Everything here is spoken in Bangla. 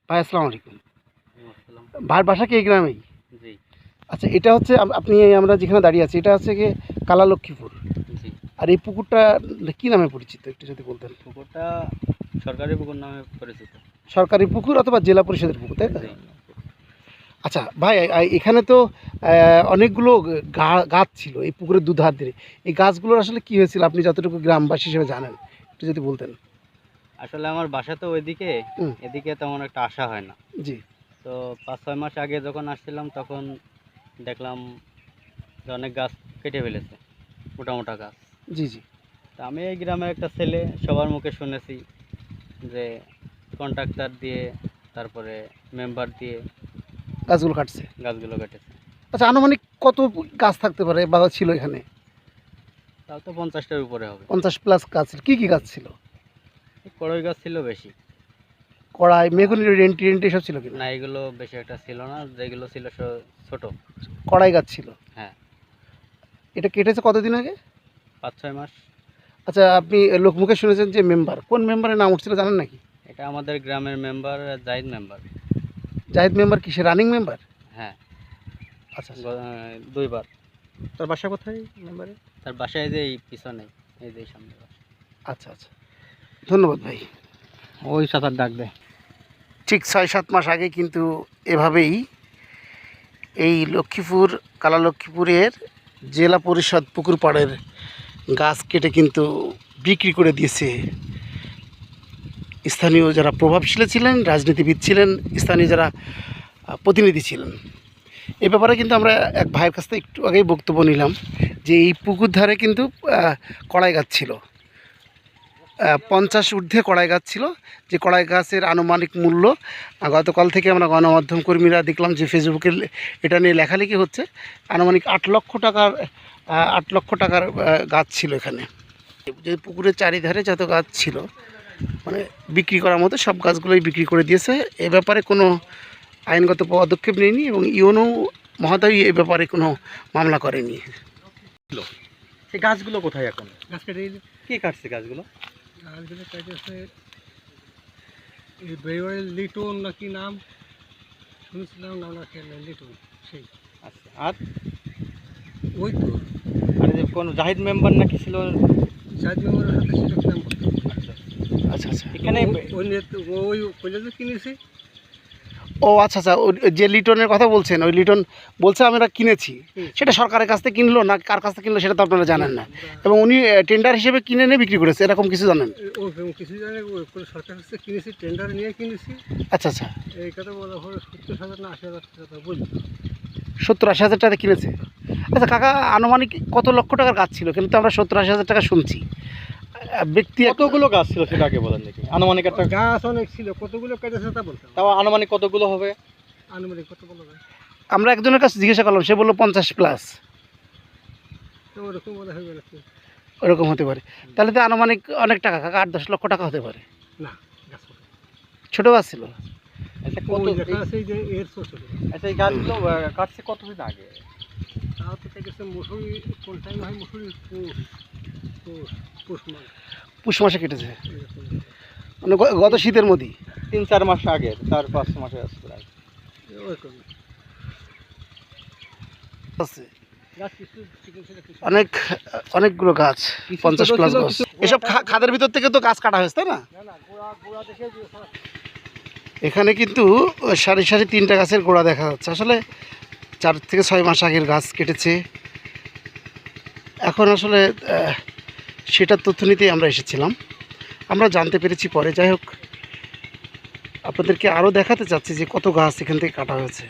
ভাই আসসালামু আলাইকুম। আসসালাম। ভাইয়ের বাসা কি এই গ্রামেই? জি, আচ্ছা, এটা হচ্ছে আপনি আমরা যেখানে দাঁড়িয়ে আছি এটা হচ্ছে গিয়ে কালালক্ষ্মীপুর। জি। আর এই পুকুরটা কী নামে পরিচিত একটু যদি বলতেন? পুকুরটা সরকারি পুকুর নামে পরিচিত। সরকারি পুকুর অথবা জেলা পরিষদের পুকুর, তাই তো? জি। আচ্ছা ভাই, এখানে তো অনেকগুলো গাছ ছিল এই পুকুরের দুধার ধরে। এই গাছগুলোর আসলে কী হয়েছিল আপনি যতটুকু গ্রামবাসী হিসেবে জানেন একটু যদি বলতেন? আসলে আমার বাসা তো ওইদিকে, হুম। এদিকে তেমন একটা আসা হয় না। জি। তো ৫-৬ মাস আগে যখন আসছিলাম তখন দেখলাম যে অনেক গাছ কেটে ফেলেছে, মোটা, মোটা গাছ। জি, জি। তা আমি এই গ্রামের একটা ছেলে, সবার মুখে শুনেছি যে কন্ট্রাক্টর দিয়ে, তারপরে মেম্বার দিয়ে গাছগুলো কাটছে। গাছগুলো কেটেছে। আচ্ছা, আনুমানিক কত গাছ থাকতে পারে বা ছিল এখানে? তাও তো ৫০টার উপরে হবে। 50+ গাছ ছিল। কী গাছ ছিল? কড়ই গাছ ছিল বেশি। কড়াই, মেহগনি, রেন্টি রেন্টি এসব ছিল কিনা? না, এগুলো বেশি একটা ছিল না, যেগুলো ছিল ছোট। কড়াই গাছ ছিল। হ্যাঁ, এটা কেটেছে কতদিন আগে? ৫-৬ মাস। আচ্ছা, আপনি লোকমুখে শুনেছেন যে মেম্বার, কোন মেম্বারের নাম উঠছিল জানেন নাকি? এটা আমাদের গ্রামের member, Zahid member. Zahid member কি সে রানিং মেম্বার? হ্যাঁ, আচ্ছা, আচ্ছা। ২ বার। তার বাসা কোথায় মেম্বারের? তার বাসায় যে এই পিছনে, এই যে সামনে বাসা। আচ্ছা, আচ্ছা। ধন্যবাদ ভাই। ওই সাঁতার ডাক দেয়। ঠিক ৬-৭ মাস আগে কিন্তু এভাবেই এই লক্ষ্মীপুর, কালালক্ষ্মীপুরের জেলা পরিষদ পুকুর পাড়ের গাছ কেটে কিন্তু বিক্রি করে দিয়েছে স্থানীয় যারা প্রভাবশালী ছিলেন, রাজনীতিবিদ ছিলেন, স্থানীয় যারা প্রতিনিধি ছিলেন। এ ব্যাপারে কিন্তু আমরা এক ভাইয়ের কাছ থেকে একটু আগেই বক্তব্য নিলাম যে এই পুকুর ধারে কিন্তু কড়াই গাছ ছিল, 50 ঊর্ধ্বে কড়াই গাছ ছিল। যে কড়াই গাছের আনুমানিক মূল্য গতকাল থেকে আমরা গণমাধ্যম কর্মীরা দেখলাম যে ফেসবুকে এটা নিয়ে লেখালেখি হচ্ছে, আনুমানিক 8 লক্ষ টাকার 8 লক্ষ টাকার গাছ ছিল এখানে। যে পুকুরের চারিধারে যত গাছ ছিল মানে বিক্রি করার মতো সব গাছগুলোই বিক্রি করে দিয়েছে। এ ব্যাপারে কোনো আইনগত পদক্ষেপ নেয়নি এবং ইউনো মহোদয় এ ব্যাপারে কোনো মামলা করেনি। সেই গাছগুলো কোথায় এখন? গাছ কেটে কে কাটছে গাছগুলো? গাছগুলো কেটেছে এই লিটন নাকি নাম শুনেছিলাম, নাম নাকি লিটন সেই। আচ্ছা, আর ওই তো আর যে কোন জাহিদ মেম্বার নাকি ছিল? জাতীয় মেম্বারের হাতে ছিল কি নাম বলতো? আচ্ছা, আচ্ছা, আচ্ছা। এখানে ওই কলেজে কিনেছি। ও আচ্ছা, আচ্ছা। যে লিটনের কথা বলছেন ওই লিটন বলছে আমরা কিনেছি, সেটা সরকারের কাছ থেকে কিনলো না কার কাছ থেকে কিনলো সেটা তো আপনারা জানেন না, এবং উনি টেন্ডার হিসেবে কিনে নিয়ে বিক্রি করেছে এরকম কিছু জানেন? ও কিছু জানে সরকার কাছ থেকে কিনেছি, টেন্ডার নিয়ে কিনেছি। আচ্ছা, আচ্ছা। এই কথা বলা হলো ৭০,০০০ না ৮০,০০০ টাকা বলি। 70-80 হাজার টাকা কিনেছে। আচ্ছা কাকা, আনুমানিক কত লক্ষ টাকার গাছ ছিল? কিন্তু আমরা 70-80 হাজার টাকা শুনছি। ব্যক্তি কতগুলো গাছ ছিল সেটা আগে বলেন দেখি। আনুমানিক একটা, গাছ অনেক ছিল, কতগুলো কেটেছে তা বলতে হবে। তাও আনুমানিক কতগুলো হবে? আনুমানিক কত বলা যায়, আমরা একজনের কাছে জিজ্ঞাসা করলাম, সে বললো 50+। তো ওরকম বলা হবে নাকি? ওরকম হতে পারে। তাহলে তো আনুমানিক অনেক টাকা কাকা, 8-10 লক্ষ টাকা হতে পারে। না, গাছ ছোট। ছোটো গাছ ছিল। আচ্ছা, ওই লেখা আছে যে এর ছোট। আচ্ছা, এই গাছগুলো কাটছে কতদিন আগে? তাও তো কেটেছে মশুরি, কোন টাইম হয় মশুরি? পৌষ মাস পুষ মাসে কেটেছে, এরকম। মানে গত শীতের মধ্যেই। ৩-৪ মাস আগে, ৪-৫ মাসের আছে প্রায়। ওরকম আছে গাছ কিছু চিকেন ছিল, কিছু অনেকগুলো গাছ, 50+ গাছ। এসব খাদের ভিতর থেকে তো গাছ কাটা হয়েছে, তাই না? না না, গোড়া দেখে এখানে কিন্তু সারি সারি 3টা গাছের গোড়া দেখা যাচ্ছে। আসলে 4 থেকে 6 মাস আগের গাছ কেটেছে। এখন আসলে সেটার তথ্য নিতেই আমরা এসেছিলাম, আমরা জানতে পেরেছি পরে। যাই হোক, আপনাদেরকে আরও দেখাতে চাচ্ছি যে কত গাছ এখান থেকে কাটা হয়েছে।